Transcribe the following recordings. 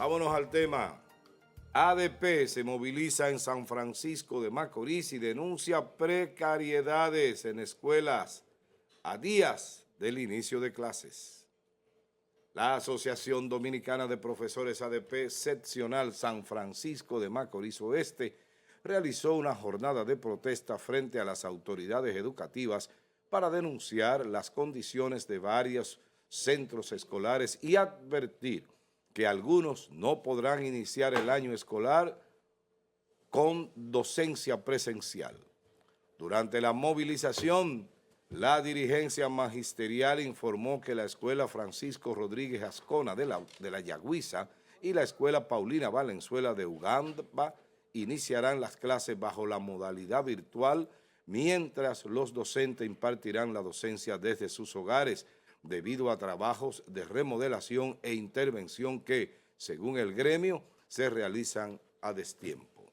Vámonos al tema. ADP se moviliza en San Francisco de Macorís y denuncia precariedades en escuelas a días del inicio de clases. La Asociación Dominicana de Profesores ADP Seccional San Francisco de Macorís Oeste realizó una jornada de protesta frente a las autoridades educativas para denunciar las condiciones de varios centros escolares y advertir que algunos no podrán iniciar el año escolar con docencia presencial. Durante la movilización, la dirigencia magisterial informó que la Escuela Francisco Rodríguez Ascona de la Yagüiza y la Escuela Paulina Valenzuela de Ugamba iniciarán las clases bajo la modalidad virtual, mientras los docentes impartirán la docencia desde sus hogares, debido a trabajos de remodelación e intervención que, según el gremio, se realizan a destiempo.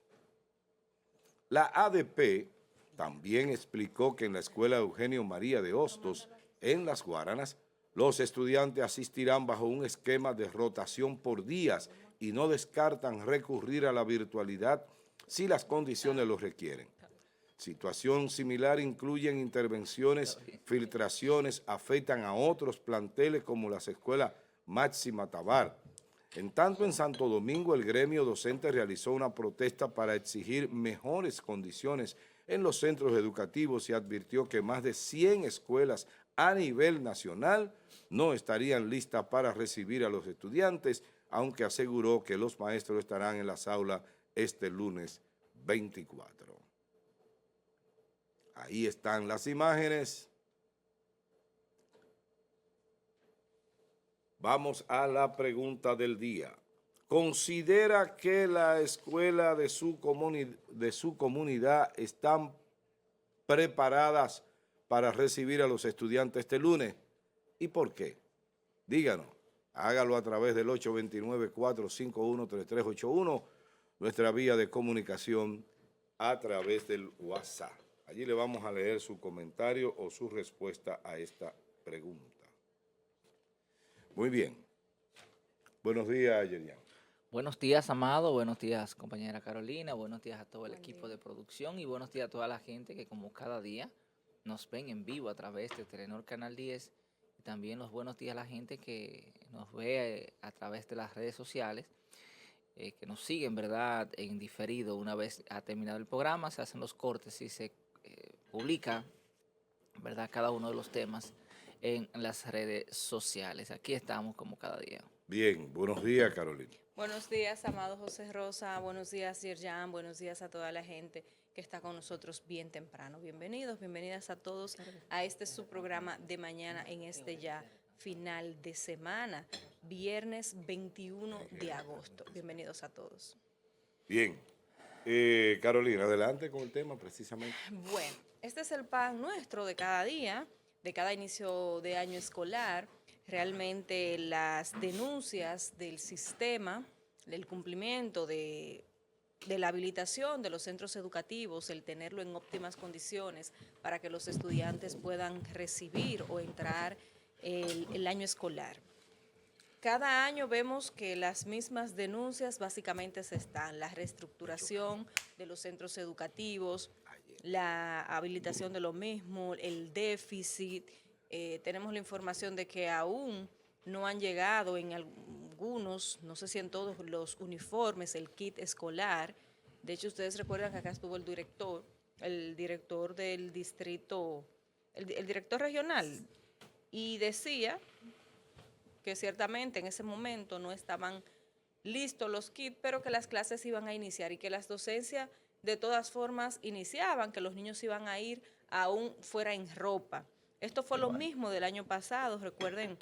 La ADP también explicó que en la Escuela Eugenio María de Hostos, en Las Guaranas, los estudiantes asistirán bajo un esquema de rotación por días y no descartan recurrir a la virtualidad si las condiciones lo requieren. Situación similar incluyen intervenciones, filtraciones, afectan a otros planteles como las escuelas Máxima Tabar. En tanto, en Santo Domingo, el gremio docente realizó una protesta para exigir mejores condiciones en los centros educativos y advirtió que más de 100 escuelas a nivel nacional no estarían listas para recibir a los estudiantes, aunque aseguró que los maestros estarán en las aulas este lunes 24. Ahí están las imágenes. Vamos a la pregunta del día. ¿Considera que la escuela de su comunidad están preparadas para recibir a los estudiantes este lunes? ¿Y por qué? Díganos. Hágalo a través del 829-451-3381, nuestra vía de comunicación a través del WhatsApp. Allí le vamos a leer su comentario o su respuesta a esta pregunta. Muy bien. Buenos días, Yerian. Buenos días, Amado. Buenos días, compañera Carolina. Buenos días a todo el equipo de producción y buenos días a toda la gente que como cada día nos ven en vivo a través de Telenor Canal 10 y también los buenos días a la gente que nos ve a través de las redes sociales, que nos siguen, ¿verdad?, en diferido. Una vez ha terminado el programa, se hacen los cortes y se publica, ¿verdad?, cada uno de los temas en las redes sociales. Aquí estamos como cada día. Bien, buenos días, Carolina. Buenos días, amado José Rosa. Buenos días, Yerjan. Buenos días a toda la gente que está con nosotros bien temprano. Bienvenidos, bienvenidas a todos a este su programa de mañana en este ya final de semana, viernes 21 de agosto. Bienvenidos a todos. Bien. Carolina, adelante con el tema precisamente. Bueno, este es el pan nuestro de cada día, de cada inicio de año escolar. Realmente las denuncias del sistema, del cumplimiento de la habilitación de los centros educativos, el tenerlo en óptimas condiciones para que los estudiantes puedan recibir o entrar el año escolar. Cada año vemos que las mismas denuncias básicamente se están, la reestructuración de los centros educativos, la habilitación de lo mismo, el déficit. Tenemos la información de que aún no han llegado en algunos, no sé si en todos los uniformes, el kit escolar. De hecho, ustedes recuerdan que acá estuvo el director del distrito, el director regional, y decía que ciertamente en ese momento no estaban listos los kits, pero que las clases iban a iniciar y que las docencias de todas formas iniciaban, que los niños iban a ir aún fuera en ropa. Esto fue lo mismo del año pasado, recuerden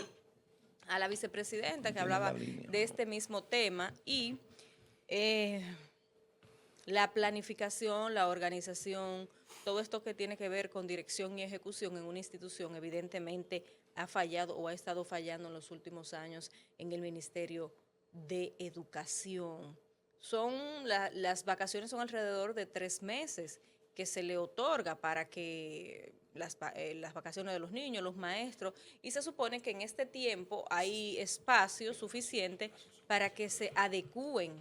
a la vicepresidenta que hablaba de este mismo tema y la planificación, la organización, todo esto que tiene que ver con dirección y ejecución en una institución evidentemente ha fallado o ha estado fallando en los últimos años en el Ministerio de Educación. Las vacaciones son alrededor de 3 meses que se le otorga para que las vacaciones de los niños, los maestros, y se supone que en este tiempo hay espacio suficiente para que se adecúen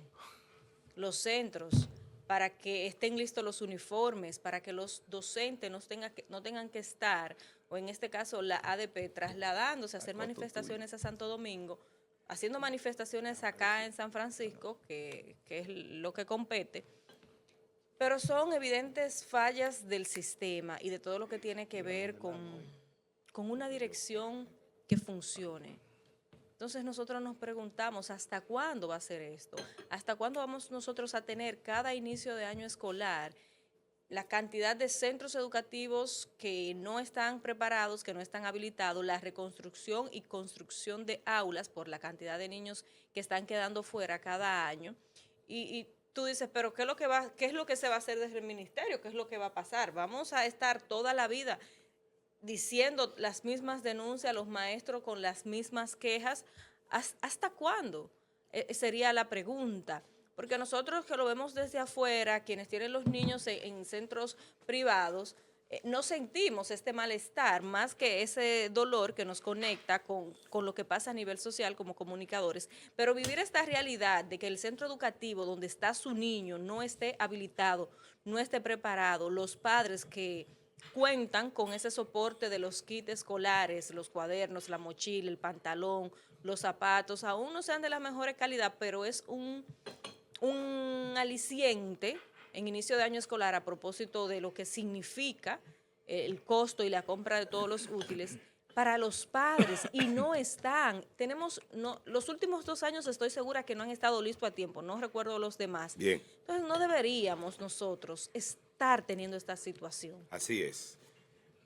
los centros, para que estén listos los uniformes, para que los docentes no tengan que estar, o en este caso la ADP, trasladándose a hacer manifestaciones a Santo Domingo, haciendo manifestaciones acá en San Francisco, que es lo que compete, pero son evidentes fallas del sistema y de todo lo que tiene que ver con una dirección que funcione. Entonces nosotros nos preguntamos, ¿hasta cuándo va a ser esto? ¿Hasta cuándo vamos nosotros a tener cada inicio de año escolar la cantidad de centros educativos que no están preparados, que no están habilitados, la reconstrucción y construcción de aulas por la cantidad de niños que están quedando fuera cada año? Y tú dices, pero ¿qué es lo que se va a hacer desde el ministerio? ¿Qué es lo que va a pasar? Vamos a estar toda la vida diciendo las mismas denuncias a los maestros con las mismas quejas. ¿Hasta cuándo? Sería la pregunta. Porque nosotros que lo vemos desde afuera, quienes tienen los niños en centros privados, no sentimos este malestar más que ese dolor que nos conecta con lo que pasa a nivel social como comunicadores. Pero vivir esta realidad de que el centro educativo donde está su niño no esté habilitado, no esté preparado, los padres que cuentan con ese soporte de los kits escolares, los cuadernos, la mochila, el pantalón, los zapatos, aún no sean de la mejor calidad, pero es un aliciente en inicio de año escolar a propósito de lo que significa el costo y la compra de todos los útiles para los padres, y no están. Los últimos 2 años estoy segura que no han estado listos a tiempo, no recuerdo los demás. Bien. Entonces no deberíamos nosotros estar teniendo esta situación. Así es.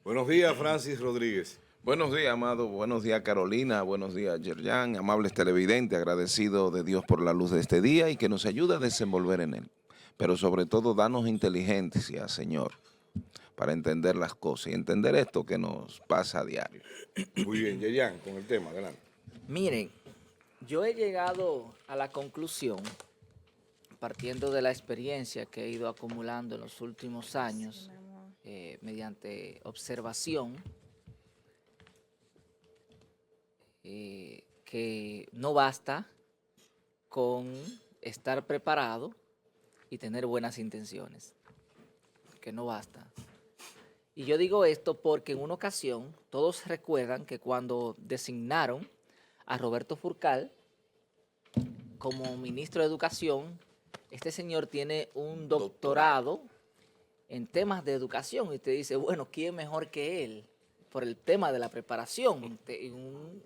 Buenos días, Francis Rodríguez. Buenos días, Amado. Buenos días, Carolina. Buenos días, Yerjan. Amables televidentes, agradecido de Dios por la luz de este día y que nos ayude a desenvolver en él. Pero sobre todo, danos inteligencia, Señor, para entender las cosas y entender esto que nos pasa a diario. Muy bien, Yeyan, con el tema, adelante. Miren, yo he llegado a la conclusión, partiendo de la experiencia que he ido acumulando en los últimos años, mediante observación, que no basta con estar preparado y tener buenas intenciones, que no basta. Y yo digo esto porque en una ocasión todos recuerdan que cuando designaron a Roberto Furcal como ministro de Educación, este señor tiene un doctorado en temas de educación. Y usted dice, bueno, ¿quién mejor que él? Por el tema de la preparación.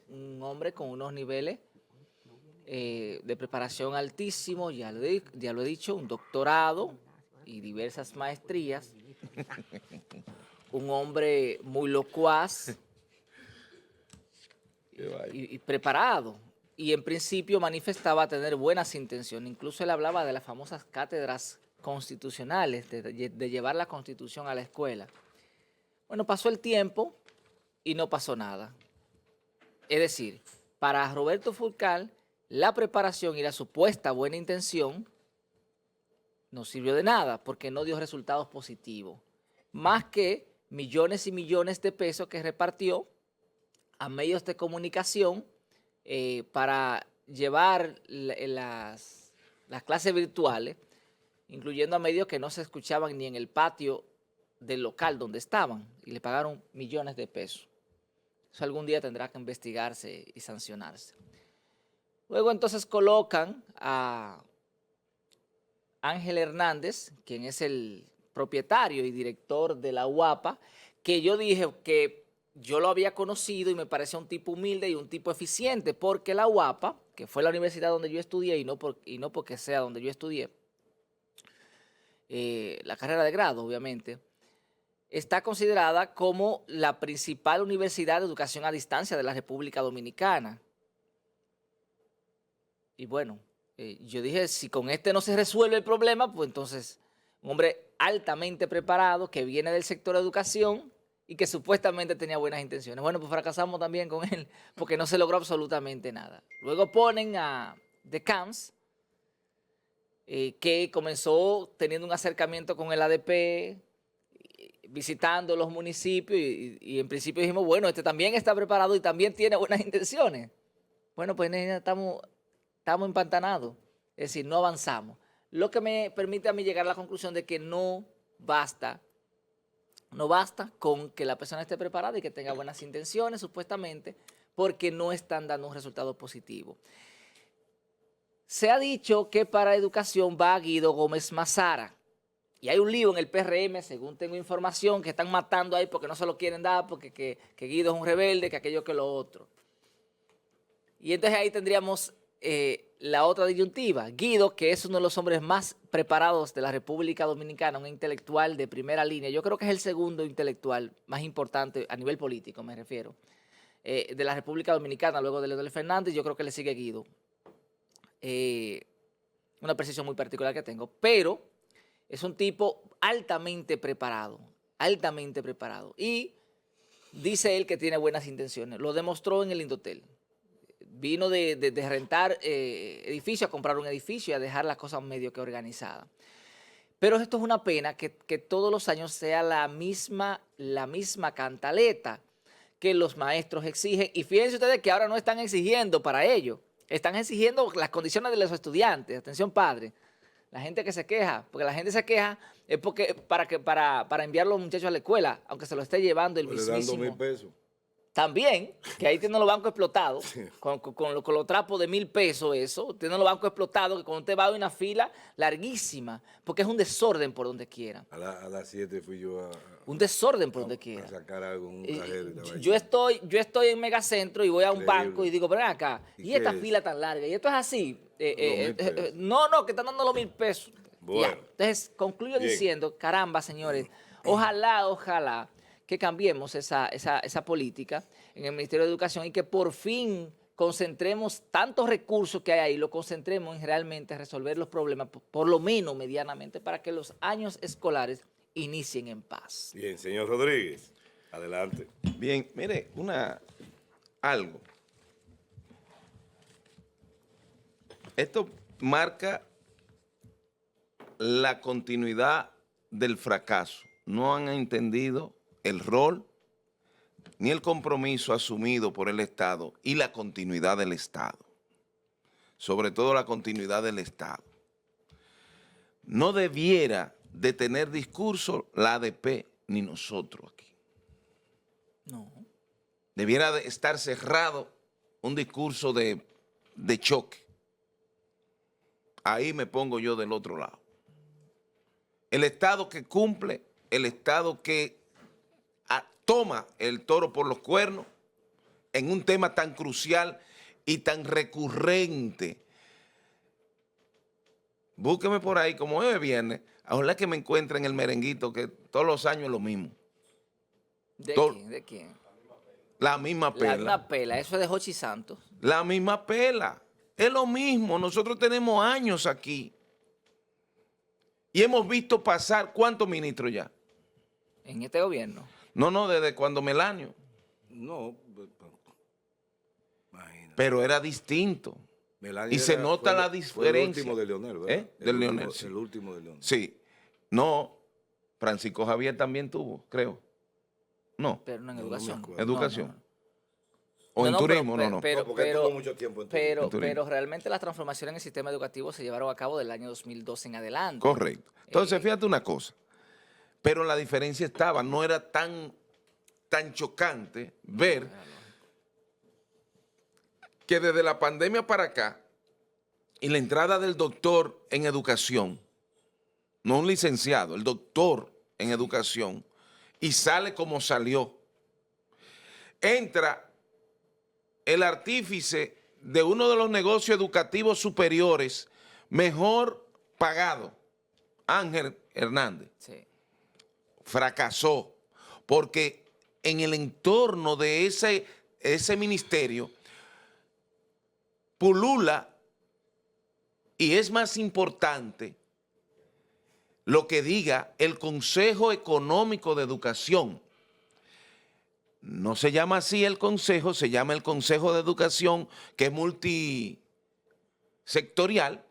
Un hombre con unos niveles de preparación altísimos, ya lo he dicho, un doctorado y diversas maestrías. Un hombre muy locuaz y preparado. Y en principio manifestaba tener buenas intenciones. Incluso él hablaba de las famosas cátedras constitucionales, de llevar la Constitución a la escuela. Bueno, pasó el tiempo y no pasó nada. Es decir, para Roberto Furcal, la preparación y la supuesta buena intención no sirvió de nada porque no dio resultados positivos. Más que millones y millones de pesos que repartió a medios de comunicación para llevar las clases virtuales, incluyendo a medios que no se escuchaban ni en el patio del local donde estaban, y le pagaron millones de pesos. Eso algún día tendrá que investigarse y sancionarse. Luego entonces colocan a Ángel Hernández, quien es el propietario y director de la UAPA, que yo dije que yo lo había conocido y me parecía un tipo humilde y un tipo eficiente, porque la UAPA, que fue la universidad donde yo estudié y no porque sea donde yo estudié, la carrera de grado, obviamente, está considerada como la principal universidad de educación a distancia de la República Dominicana. Y bueno, yo dije, si con este no se resuelve el problema, pues entonces un hombre altamente preparado que viene del sector de educación y que supuestamente tenía buenas intenciones. Bueno, pues fracasamos también con él porque no se logró absolutamente nada. Luego ponen a The Camps, que comenzó teniendo un acercamiento con el ADP, visitando los municipios y en principio dijimos, bueno, este también está preparado y también tiene buenas intenciones. Bueno, pues estamos empantanados, es decir, no avanzamos. Lo que me permite a mí llegar a la conclusión de que no basta con que la persona esté preparada y que tenga buenas intenciones, supuestamente, porque no están dando un resultado positivo. Se ha dicho que para educación va Guido Gómez Mazara. Y hay un lío en el PRM, según tengo información, que están matando ahí porque no se lo quieren dar, porque que Guido es un rebelde, que aquello que lo otro. Y entonces ahí tendríamos la otra disyuntiva. Guido, que es uno de los hombres más preparados de la República Dominicana, un intelectual de primera línea. Yo creo que es el segundo intelectual más importante a nivel político, me refiero, de la República Dominicana, luego de Leonel Fernández. Yo creo que le sigue Guido. Una precisión muy particular que tengo, pero es un tipo altamente preparado. Y dice él que tiene buenas intenciones. Lo demostró en el Indotel. Vino de rentar edificio a comprar un edificio y a dejar las cosas medio que organizadas. Pero esto es una pena que todos los años sea la misma cantaleta que los maestros exigen. Y fíjense ustedes que ahora no están exigiendo para ello. Están exigiendo las condiciones de los estudiantes. Atención, padre. La gente que se queja, porque la gente se queja es porque para enviar a los muchachos a la escuela, aunque se lo esté llevando el mismísimo. Le dan 2.000 pesos. También, que ahí tienen los bancos explotados, con los trapos de 1.000 pesos eso, tienen los bancos explotados, que cuando usted va a una fila larguísima, porque es un desorden por donde quiera. A las 7 fui yo Un desorden por donde quiera. a sacar algo en un cajero. Yo estoy en Megacentro y voy a un Increíble. banco y digo, ven acá, ¿Y y esta qué es? fila tan larga, y esto es así. Pesos. No, que están dando los 1.000 pesos. Bueno. Ya. Entonces, concluyo Bien. diciendo, caramba, señores, ojalá que cambiemos esa política en el Ministerio de Educación y que por fin concentremos tantos recursos que hay ahí, lo concentremos en realmente resolver los problemas, por lo menos medianamente, para que los años escolares inicien en paz. Bien, señor Rodríguez, adelante. Bien, mire, algo. Esto marca la continuidad del fracaso. No han entendido el rol ni el compromiso asumido por el Estado y la continuidad del Estado. Sobre todo la continuidad del Estado. No debiera de tener discurso la ADP ni nosotros aquí. No. Debiera de estar cerrado un discurso de choque. Ahí me pongo yo del otro lado. El Estado que cumple, el Estado que toma el toro por los cuernos en un tema tan crucial y tan recurrente. Búsqueme por ahí, como hoy es viernes, ojalá que me encuentre en el merenguito, que todos los años es lo mismo. ¿De Todo- quién? ¿De quién? La misma La pela. misma pela, eso es de Jochi Santos. La misma pela. Es lo mismo. Nosotros tenemos años aquí. Y hemos visto pasar, ¿cuántos ministros ya? En este gobierno. No, desde cuando Melanio. No, imagínate. Pero era distinto. Melania Y se nota la fue el diferencia. último de Leonel, ¿verdad? Del Leonel, sí. El último de Leonel. Sí. No, Francisco Javier también tuvo, creo. No. Pero no en No, no me educación. acuerdo. Educación. O en No, turismo, pero- no. pero- No, porque él tuvo mucho tiempo en turismo. En turismo. Pero realmente las transformaciones en el sistema educativo se llevaron a cabo del año 2012 en adelante. Correcto. Entonces, fíjate una cosa. Pero la diferencia estaba, no era tan chocante ver que desde la pandemia para acá y la entrada del doctor en educación, no un licenciado, el doctor en educación, y sale como salió, entra el artífice de uno de los negocios educativos superiores mejor pagado, Ángel Hernández, Sí. fracasó porque en el entorno de ese ministerio pulula y es más importante lo que diga el Consejo Económico de Educación. No se llama así el consejo, se llama el Consejo de Educación, que es multisectorial,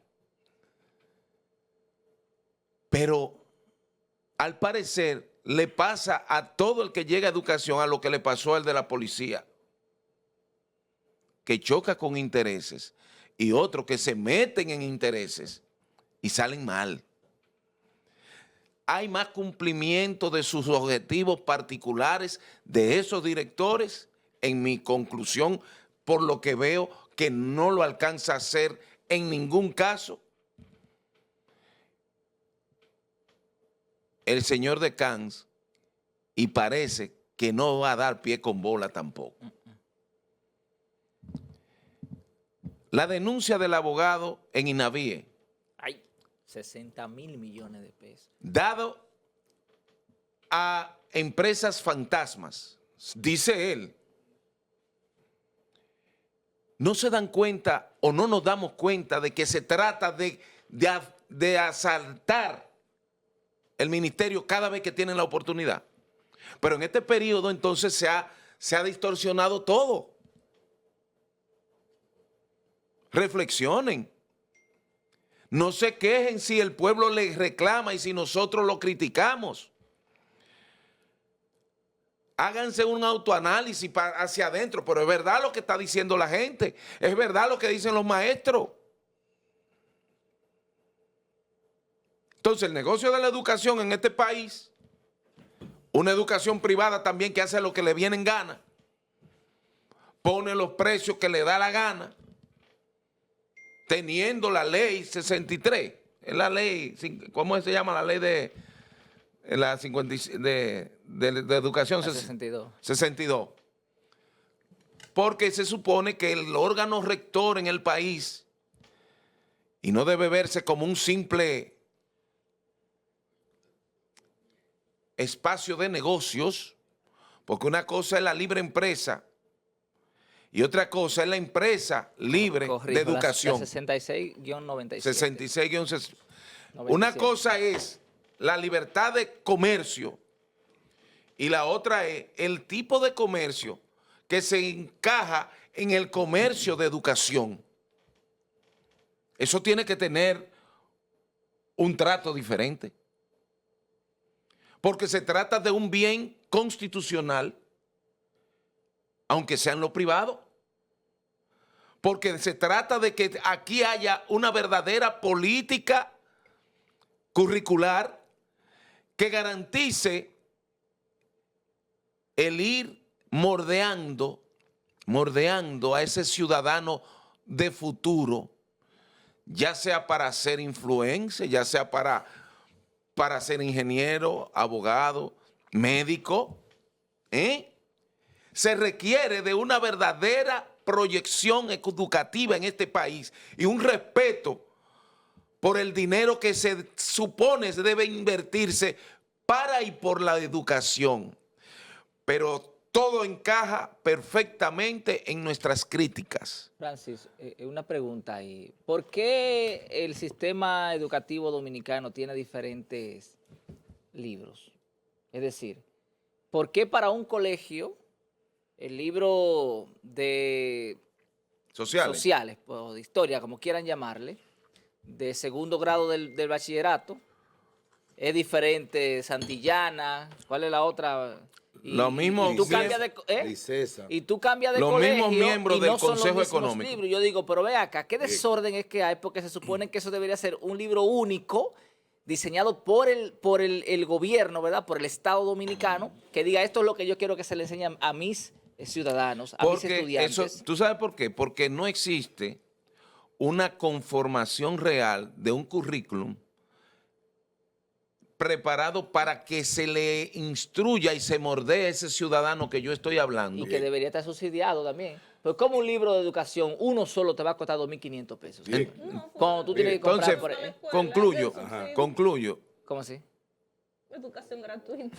pero al parecer le pasa a todo el que llega a educación a lo que le pasó al de la policía, que choca con intereses, y otros que se meten en intereses y salen mal. Hay más cumplimiento de sus objetivos particulares de esos directores, en mi conclusión, por lo que veo que no lo alcanza a hacer en ningún caso el señor de Cans, y parece que no va a dar pie con bola tampoco. La denuncia del abogado en Inavíe, Ay, 60.000 millones de pesos. dado a empresas fantasmas, dice él, no se dan cuenta o no nos damos cuenta de que se trata de asaltar el ministerio cada vez que tienen la oportunidad. Pero en este periodo entonces se ha distorsionado todo. Reflexionen. No se quejen si el pueblo les reclama y si nosotros lo criticamos. Háganse un autoanálisis hacia adentro, pero es verdad lo que está diciendo la gente, es verdad lo que dicen los maestros. Entonces, el negocio de la educación en este país, una educación privada también que hace lo que le viene en gana, pone los precios que le da la gana, teniendo la ley 63, es la ley, ¿cómo se llama? La ley de la 50, de educación 62. 62. Porque se supone que el órgano rector en el país, y no debe verse como un simple espacio de negocios, porque una cosa es la libre empresa y otra cosa es la empresa libre de educación. 66-97. 66-67. Una cosa es la libertad de comercio y la otra es el tipo de comercio que se encaja en el comercio de educación. Eso tiene que tener un trato diferente, porque se trata de un bien constitucional, aunque sea en lo privado, porque se trata de que aquí haya una verdadera política curricular que garantice el ir mordeando a ese ciudadano de futuro, ya sea para ser influencer, ya sea para ser ingeniero, abogado, médico. Se requiere de una verdadera proyección educativa en este país y un respeto por el dinero que se supone se debe invertirse para y por la educación. Pero todo encaja perfectamente en nuestras críticas. Francis, una pregunta ahí. ¿Por qué el sistema educativo dominicano tiene diferentes libros? Es decir, ¿por qué para un colegio el libro de sociales o de historia, como quieran llamarle, de segundo grado del bachillerato, es diferente Santillana? ¿Cuál es la otra? Lo mismo, y tú cambias de, y tú cambias de los colegio, mismos miembros y del no son Consejo los mismos Económico. libros. Yo digo, pero ve acá, ¿qué desorden es que hay? Porque se supone que eso debería ser un libro único, diseñado por el gobierno, ¿verdad? Por el Estado Dominicano, que diga, esto es lo que yo quiero que se le enseñe a mis ciudadanos, a mis estudiantes. ¿Tú sabes por qué? Porque no existe una conformación real de un currículum preparado para que se le instruya y se mordee a ese ciudadano que yo estoy hablando. Y que debería estar subsidiado también. Pero como un libro de educación, uno solo te va a costar 2.500 pesos. Cuando tú tienes que comprar... Entonces, concluyo. ¿Cómo así? Educación gratuita.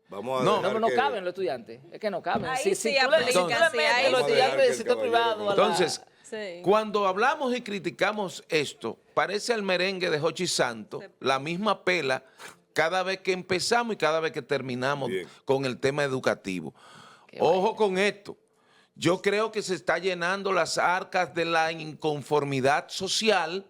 Vamos a No, dejar No que- caben los estudiantes. Es que no caben. Ahí sí tú le aplica, sí, metes ahí los sí. estudiantes del sector Vamos a dejar que el privado a la... Entonces, Sí. cuando hablamos y criticamos esto, parece al merengue de Jochi Santos, la misma pela cada vez que empezamos y cada vez que terminamos Bien. con el tema educativo. Ojo con esto. Yo creo que se está llenando las arcas de la inconformidad social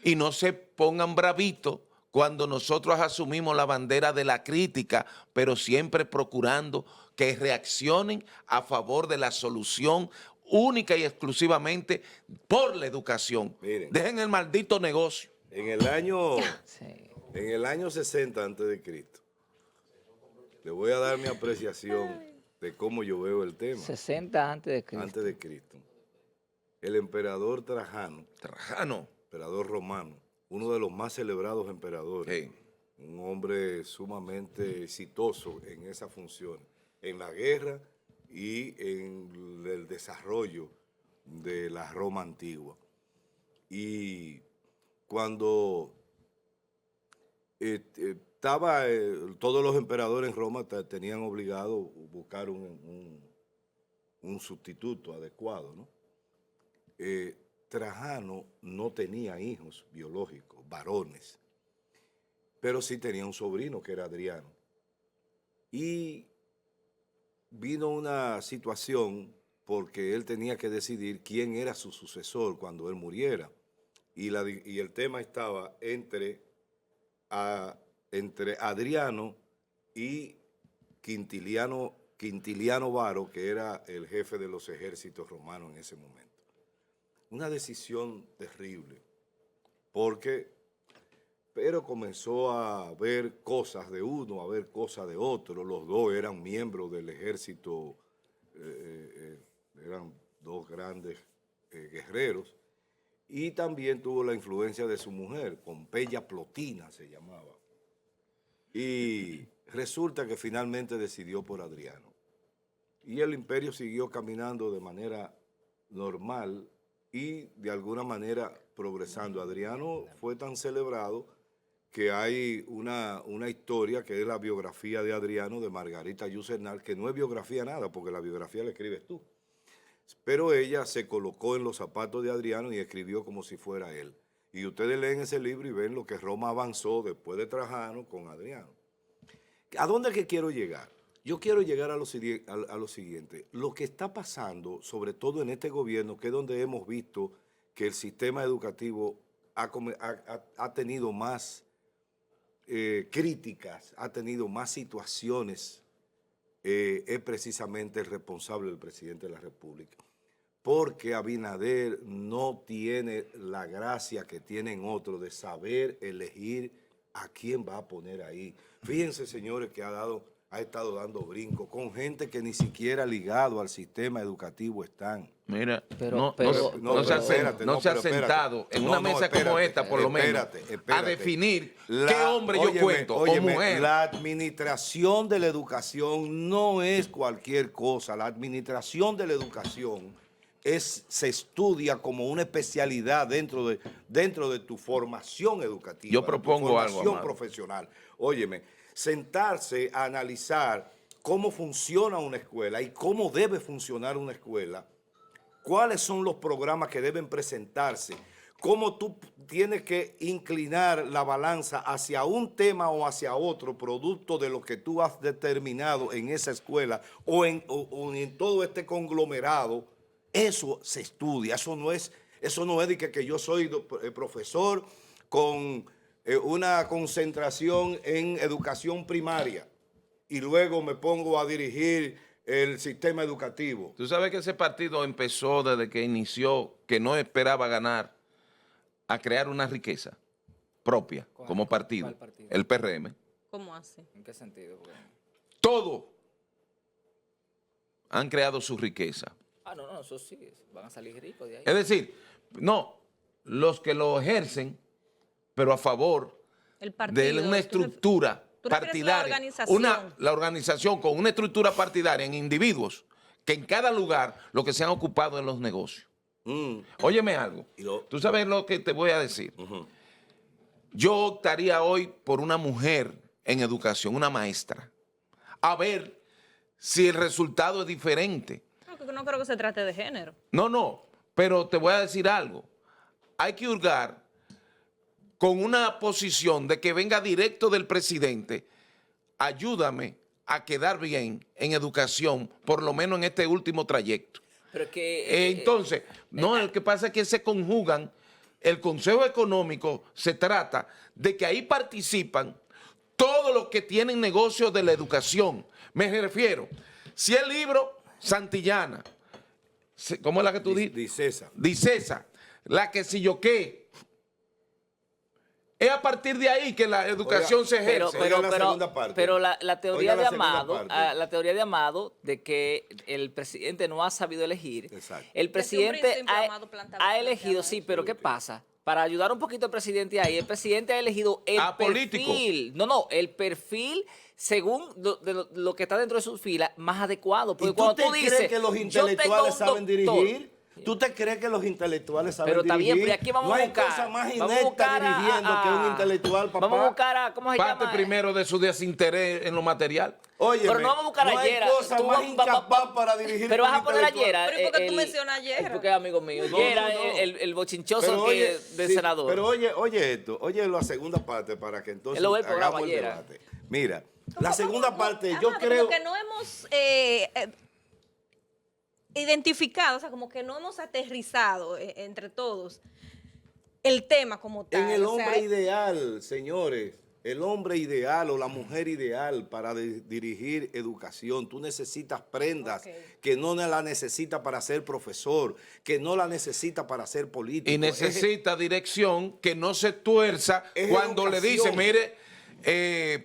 y no se pongan bravitos cuando nosotros asumimos la bandera de la crítica, pero siempre procurando que reaccionen a favor de la solución única y exclusivamente por la educación. Miren. Dejen el maldito negocio. En el año, Sí. en el año 60 antes de Cristo, le voy a dar mi apreciación de cómo yo veo el tema. 60 antes de Cristo. Antes de Cristo. El emperador Trajano, Trajano. emperador romano, uno de los más celebrados emperadores, Sí. un hombre sumamente exitoso en esa función, en la guerra y en el desarrollo de la Roma antigua. Y cuando todos los emperadores en Roma tenían obligado buscar un sustituto adecuado, ¿no? Trajano no tenía hijos biológicos, varones, pero sí tenía un sobrino que era Adriano. Y vino una situación porque él tenía que decidir quién era su sucesor cuando él muriera. Y el tema estaba entre Adriano y Quintiliano Varo, que era el jefe de los ejércitos romanos en ese momento. Una decisión terrible, pero comenzó a ver cosas de uno, a ver cosas de otro. Los dos eran miembros del ejército, eran dos grandes guerreros. Y también tuvo la influencia de su mujer, Pompeya Plotina se llamaba. Y resulta que finalmente decidió por Adriano. Y el imperio siguió caminando de manera normal y de alguna manera progresando. Adriano fue tan celebrado que hay una historia que es la biografía de Adriano de Margarita Yucernal, que no es biografía nada, porque la biografía la escribes tú. Pero ella se colocó en los zapatos de Adriano y escribió como si fuera él. Y ustedes leen ese libro y ven lo que Roma avanzó después de Trajano con Adriano. ¿A dónde es que quiero llegar? Yo quiero llegar a lo siguiente. Lo que está pasando, sobre todo en este gobierno, que es donde hemos visto que el sistema educativo ha tenido más críticas, ha tenido más situaciones, es precisamente el responsable del presidente de la República. Porque Abinader no tiene la gracia que tienen otros de saber elegir a quién va a poner ahí. Fíjense, señores, que ha estado dando brincos con gente que ni siquiera ligado al sistema educativo están. Mira, Pero no se ha sentado en una mesa como esta, por lo menos, a definir qué hombre yo cuento o mujer. La administración de la educación no es cualquier cosa. La administración de la educación se estudia como una especialidad dentro de tu formación educativa. Yo propongo algo, formación Amado. profesional. Óyeme, sentarse a analizar cómo funciona una escuela y cómo debe funcionar una escuela, cuáles son los programas que deben presentarse, cómo tú tienes que inclinar la balanza hacia un tema o hacia otro, producto de lo que tú has determinado en esa escuela o en todo este conglomerado. Eso se estudia, eso no es de que yo soy profesor con una concentración en educación primaria y luego me pongo a dirigir el sistema educativo. Tú sabes que ese partido empezó desde que inició, que no esperaba ganar, a crear una riqueza propia como partido, ¿Cuál partido? el PRM. ¿Cómo así? ¿En qué sentido? Porque... Todo han creado su riqueza. no, eso sí, van a salir ricos de ahí. Es decir, no, los que lo ejercen, pero a favor El partido, de una estructura ¿tú refieres la partidaria. organización? La organización con una estructura partidaria en individuos que en cada lugar lo que se han ocupado en los negocios. Óyeme algo. Tú sabes lo que te voy a decir. Yo optaría hoy por una mujer en educación, una maestra, a ver si el resultado es diferente. No creo que se trate de género. No, pero te voy a decir algo. Hay que hurgar con una posición de que venga directo del presidente. Ayúdame a quedar bien en educación, por lo menos en este último trayecto. Pero que... Entonces, no, lo que pasa es que se conjugan el Consejo Económico se trata de que ahí participan todos los que tienen negocios de la educación. Me refiero, si el libro Santillana, ¿cómo es la que tú dices? Dicesa. Dicesa, la que si yo qué. Es a partir de ahí que la educación Oiga, se ejerce. Oiga la segunda parte. pero la teoría Oiga de la segunda Amado, parte. la teoría de Amado de que el presidente no ha sabido elegir, Exacto. el Desde un presidente principio Amado ha elegido, planteaba sí, eso. pero ¿qué pasa? Para ayudar un poquito al presidente ahí, el presidente ha elegido el Apolítico. perfil, el perfil según lo que está dentro de sus filas más adecuado. ¿Y Porque tú cuando te tú crees dices, que los yo tengo intelectuales un saben doctor, dirigir? ¿Tú te crees que los intelectuales saben pero está dirigir? bien, pero aquí vamos no a hay buscar. cosa más vamos a inepta buscar dirigiendo que un intelectual, papá. Vamos a buscar a, ¿cómo se Parte llama? primero de su desinterés en lo material. Óyeme, Pero no vamos a buscar no a hay Yera. cosa Tú más vas- incapaz para dirigir. Pero que vas un a poner a intelectual. Yera. Pero ¿y por qué tú mencionas a Yera? Porque es amigo mío. No, Yera, no, no. el bochinchoso Pero oye, del sí, senador. Pero oye esto, oye la segunda parte para que entonces Él lo ve el programa hagamos el ayer. debate. Mira, la Como- segunda como- parte, ajá, yo como creo... que no hemos identificado, o sea, como que no hemos aterrizado entre todos el tema como tal. En el o sea, hombre ideal, señores, el hombre ideal o la mujer ideal para dirigir educación, tú necesitas prendas Ok. que no la necesitas para ser profesor, que no la necesitas para ser político. Y necesita dirección que no se tuerza es cuando le dice, educación. mire,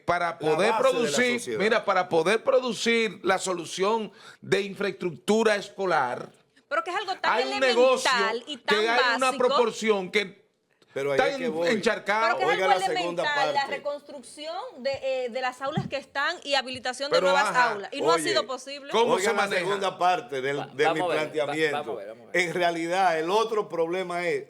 para poder base de la producir, sociedad. mira, para poder producir la solución de infraestructura escolar, pero que es algo tan hay un negocio elemental y tan que hay una básico. proporción que Pero ahí está es que voy. encharcado. Pero que es Oiga algo la segunda elemental, la parte. reconstrucción de las aulas que están y habilitación de Pero, nuevas ajá, aulas. Y no ha oye, sido posible. ¿cómo Oiga se la maneja? segunda parte de Vamos mi a ver, planteamiento. vamos a ver. En realidad, el otro problema es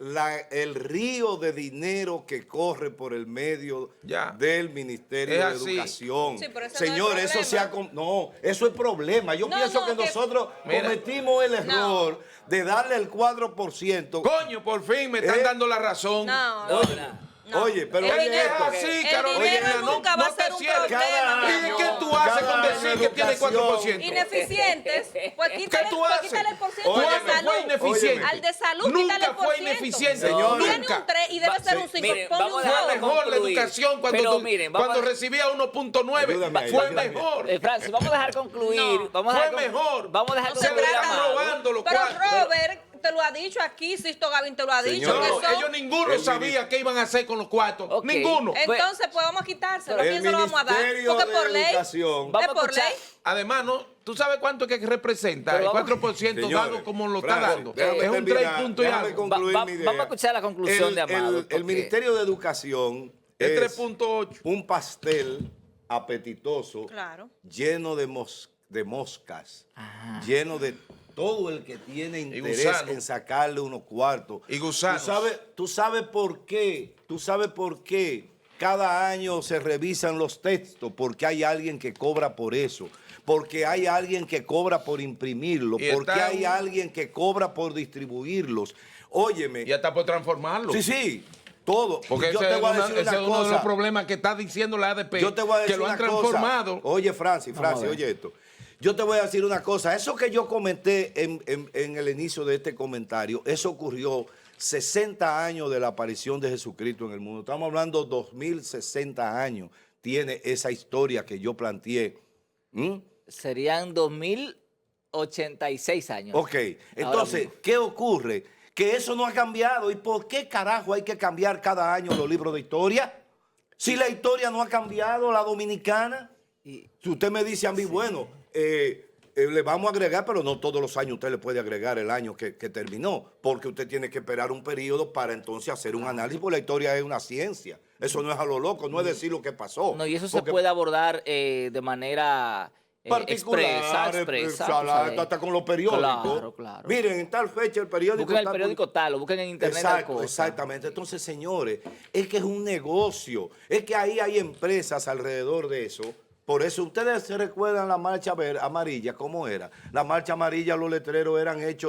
el río de dinero que corre por el medio Ya. del Ministerio Es de así. Educación. Sí, pero ese no es Señores, eso problema. no, eso es problema. Yo No, pienso no, que que- nosotros Mira. cometimos el error de darle el 4%. Coño, por fin me están dando la razón. No, No, no. no. No. Oye, pero el oye dinero, esto. así, el Carolina, dinero no- nunca no va a te ser un cierres. problema. mi Cada ¿Y amor. qué tú haces Cada con año decir que tiene educación. 4%? Ineficientes, pues quítale, ¿Qué tú pues haces? quítale el por ciento Óyeme, de ¿Cuándo salud. fue ineficiente? Al de salud, Nunca quítale el por fue ciento. ineficiente, Señores. Tiene nunca. un 3 y debe ser un 5. Miren, Ponle vamos un a dejarlo Fue cero. mejor la concluir. educación cuando, Pero miren, vamos cuando a- recibía 1.9. Ayúdame ahí, Fue ayúdame. mejor. Francis, vamos a dejar concluir. No. Vamos a Fue dejar mejor. Vamos a dejar No se concluir trata- a Amado. robando los Pero cuartos. Robert te lo ha dicho aquí, Sisto Gavin te lo ha dicho. Señor. que No, son- ellos ninguno El sabía qué iban a hacer con los cuartos. Ok. Ninguno. Entonces, pues vamos a quitárselo. ¿A El quién se lo vamos a dar? Ministerio Porque de por ley. Educación. Vamos Es a por escuchar. ley. Además, ¿no? ¿Tú sabes cuánto es que representa Pero el vamos- 4% Señores, dado como lo está Francis, dando? déjame Es un terminar, 3 puntos y déjame algo. concluir mi idea. Vamos a escuchar la conclusión de Amado. El porque- Ministerio de Educación Es es 3.8. un pastel apetitoso Claro. lleno de moscas, Ajá. lleno de todo el que tiene interés gusanos. en sacarle unos cuartos. Y gusanos. ¿Tú sabes por qué? ¿Tú sabes por qué cada año se revisan los textos? Porque hay alguien que cobra por eso. Porque hay alguien que cobra por imprimirlos. Y Porque está hay alguien que cobra por distribuirlos. Óyeme. Y hasta por transformarlo. Sí, sí. Todo. Porque Yo ese te es, voy a decir ese una es uno de los cosa. problemas que está diciendo la ADP. Yo te voy a decir que lo han una cosa. transformado. Oye, Francis, Vamos a ver. oye esto. Yo te voy a decir una cosa. Eso que yo comenté en el inicio de este comentario, eso ocurrió 60 años de la aparición de Jesucristo en el mundo. Estamos hablando 2060 años. Tiene esa historia que yo planteé. ¿Mm? Serían 2086 años. Ok. Entonces, mismo. ¿qué ocurre? Que eso no ha cambiado. ¿Y por qué carajo hay que cambiar cada año los libros de historia? Si la historia no ha cambiado, la dominicana. Y- Si usted me dice a mí, bueno, le vamos a agregar, pero no todos los años usted le puede agregar el año que terminó, porque usted tiene que esperar un periodo para entonces hacer un análisis, porque la historia es una ciencia. Eso no es a lo loco, no es decir lo que pasó. No, y eso se Porque puede abordar de manera particular, expresa. tú hasta sabes. con los periódicos. Claro, claro. Miren, en tal fecha el periódico Busquen el está periódico tal, o busquen en internet tal Exacto, cosa. exactamente. Entonces, señores, es que es un negocio. Es que ahí hay empresas alrededor de eso. Por eso, ustedes se recuerdan la marcha amarilla, ¿cómo era? La marcha amarilla, los letreros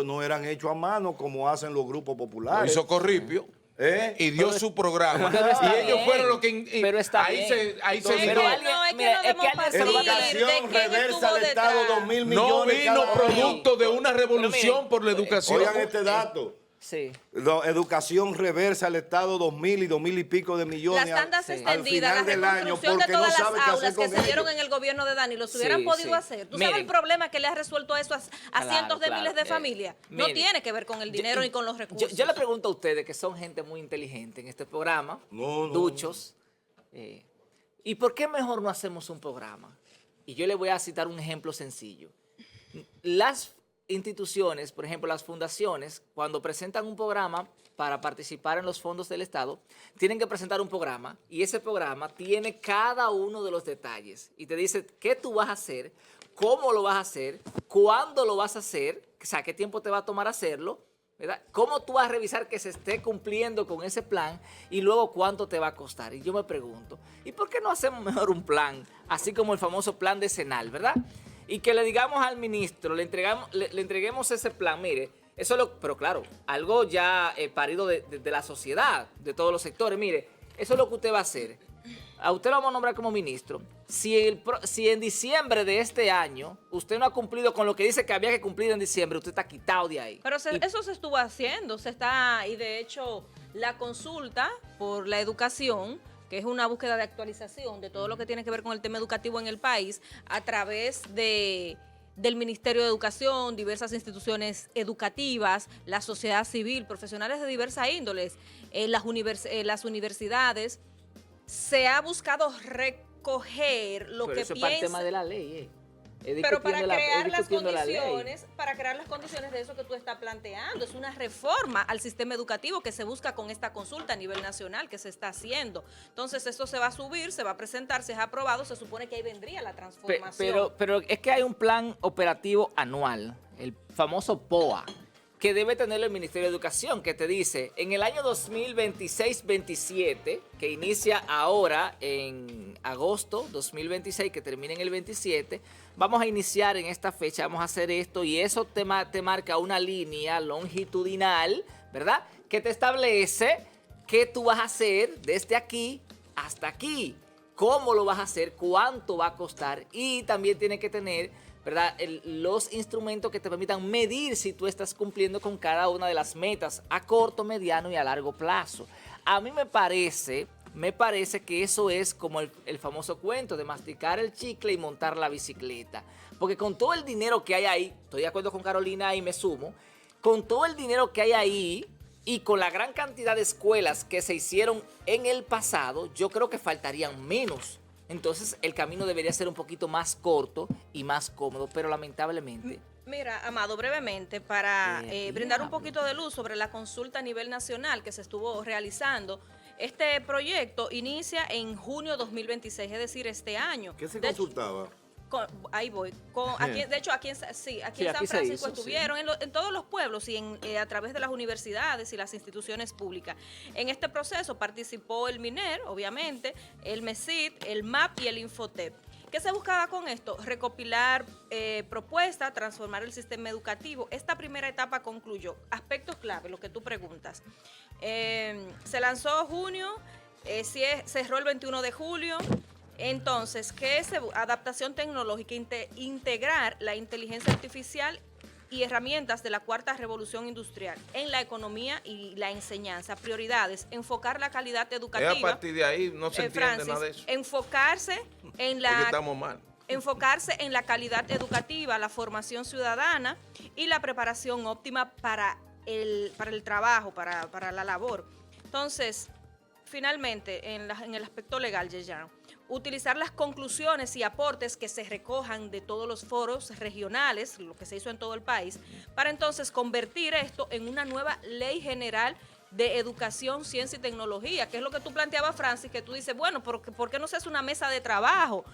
no eran hechos a mano como hacen los grupos Lo populares. hizo Corripio. ¿Eh? Y dio su programa. Pero está y ellos bien, fueron los que... pero está ahí bien. se Entonces, miró. Pero alguien- No, es que mira, no es que debemos alguien se partir lo va a ganar. de Educación quién reversa estuvo al Estado detrás. 2.000 No millones vino cada año. producto de una revolución miren, por la educación. Oigan este dato. Sí. Educación reversa al Estado 2.000 y 2.000 y pico de millones Las tandas Sí. extendidas, al final del la año reconstrucción de porque no todas saben las qué aulas hacer que con se dieron ellos. en el gobierno de Dani, los hubieran Sí, podido sí. hacer. ¿Tú Miren, sabes el problema que le ha resuelto eso a Claro, cientos de claro. miles de familias? No Miren, tiene que ver con el dinero ni con los recursos. Yo le pregunto a ustedes, que son gente muy inteligente en este programa, No, no, duchos, ¿y por qué mejor no hacemos un programa? Y yo le voy a citar un ejemplo sencillo. Las instituciones, por ejemplo, las fundaciones, cuando presentan un programa para participar en los fondos del Estado, tienen que presentar un programa y ese programa tiene cada uno de los detalles y te dice qué tú vas a hacer, cómo lo vas a hacer, cuándo lo vas a hacer, o sea, qué tiempo te va a tomar hacerlo, ¿verdad? Cómo tú vas a revisar que se esté cumpliendo con ese plan y luego cuánto te va a costar. Y yo me pregunto, ¿y por qué no hacemos mejor un plan, así como el famoso plan decenal, ¿verdad? Y que le digamos al ministro, le entreguemos ese plan, mire, eso pero claro, algo ya parido de la sociedad, de todos los sectores, mire, eso es lo que usted va a hacer. A usted lo vamos a nombrar como ministro. Si en diciembre de este año usted no ha cumplido con lo que dice que había que cumplir en diciembre, usted está quitado de ahí. Pero eso se estuvo haciendo, y de hecho la consulta por la educación, que es una búsqueda de actualización de todo lo que tiene que ver con el tema educativo en el país, a través del Ministerio de Educación, diversas instituciones educativas, la sociedad civil, profesionales de diversas índoles, las universidades, se ha buscado recoger lo Pero que eso es para el tema piensa. de la ley, Pero para crear las discutiendo la ley. condiciones, para crear las condiciones de eso que tú estás planteando, es una reforma al sistema educativo que se busca con esta consulta a nivel nacional que se está haciendo. Entonces esto se va a subir, se va a presentar, se es aprobado, se supone que ahí vendría la transformación. Pero es que hay un plan operativo anual, el famoso POA, que debe tener el Ministerio de Educación, que te dice, en el año 2026-27, que inicia ahora en agosto 2026, que termina en el 27, vamos a iniciar en esta fecha, vamos a hacer esto, y eso te marca una línea longitudinal, ¿verdad? Que te establece qué tú vas a hacer desde aquí hasta aquí, cómo lo vas a hacer, cuánto va a costar, y también tiene que tener, ¿verdad?, los instrumentos que te permitan medir si tú estás cumpliendo con cada una de las metas a corto, mediano y a largo plazo. A mí me parece que eso es como el famoso cuento de masticar el chicle y montar la bicicleta. Porque con todo el dinero que hay ahí, estoy de acuerdo con Carolina y me sumo, con todo el dinero que hay ahí y con la gran cantidad de escuelas que se hicieron en el pasado, yo creo que faltarían menos. Entonces el camino debería ser un poquito más corto y más cómodo, pero lamentablemente... Mira, Amado, brevemente, para brindar un poquito de luz sobre la consulta a nivel nacional que se estuvo realizando, este proyecto inicia en junio 2026, es decir, este año. ¿Qué se De hecho, consultaba? ahí voy. De hecho, aquí en San aquí se Francisco hizo, estuvieron, en todos los pueblos y a través de las universidades y las instituciones públicas. En este proceso participó el MINER, obviamente, el MESID, el MAP y el Infotep. ¿Qué se buscaba con esto? Recopilar propuestas, transformar el sistema educativo. Esta primera etapa concluyó. Aspectos clave, lo que tú preguntas. Se lanzó junio, cerró el 21 de julio. Entonces, ¿qué es adaptación tecnológica? Integrar la inteligencia artificial y herramientas de la cuarta revolución industrial en la economía y la enseñanza. Prioridades, enfocar la calidad educativa. A partir de ahí no se entiende Francis, nada de eso. enfocarse en la... Es que estamos mal. Enfocarse en la calidad educativa, la formación ciudadana y la preparación óptima para el trabajo, para la labor. Entonces, finalmente, en el aspecto legal, Yeyan, utilizar las conclusiones y aportes que se recojan de todos los foros regionales, lo que se hizo en todo el país, para entonces convertir esto en una nueva ley general de educación, ciencia y tecnología, que es lo que tú planteabas, Francis, que tú dices, bueno, ¿por qué no se hace una mesa de trabajo?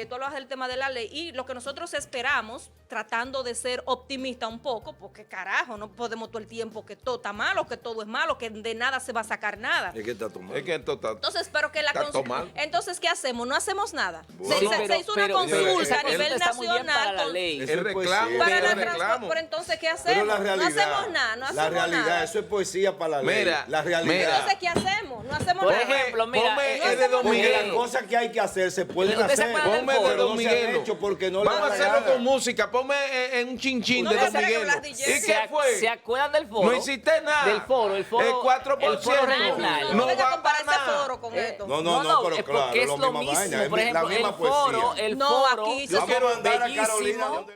Tú hablas del tema de la ley y lo que nosotros esperamos, tratando de ser optimista un poco, porque carajo, no podemos todo el tiempo que todo está malo, que todo es malo, que de nada se va a sacar nada. Es que está tomando. Es que esto está... Entonces, pero que la Está todo mal. Entonces, ¿qué hacemos? No hacemos nada. Bueno. Se hizo una consulta a nivel está muy bien para nacional. la ley. Eso El es reclamo, poesía. Para el la reclamo. Pero entonces, ¿qué Pero hacemos? la realidad, No hacemos nada, no la hacemos realidad, nada. eso es poesía para la ley. Mira, la realidad. mira. Entonces, ¿qué hacemos? No hacemos Por nada. ejemplo, mira, Ponme no el de hacemos Don Porque nada. las cosas que hay que hacer se pueden ¿Usted se hacer, acuerda del Ponme de pero Don no se han Miguelo. hecho porque no le Vamos a da la hacerlo gana. con música. Ponme en un chinchín No de le Don hace que Miguelo. hablar de ¿Y Jesse. qué fue? ¿Se acuerdan del foro? No hiciste nada. Del foro, el foro. El 4%. El foro regional. No, No venga va a comparar para ese nada. foro con esto. No, pero es claro, porque es lo lo misma mismo. vaina, es Por la ejemplo, misma el foro, poesía. el No, foro, aquí yo se- quiero Vamos a mandar a bellísimo. Carolina.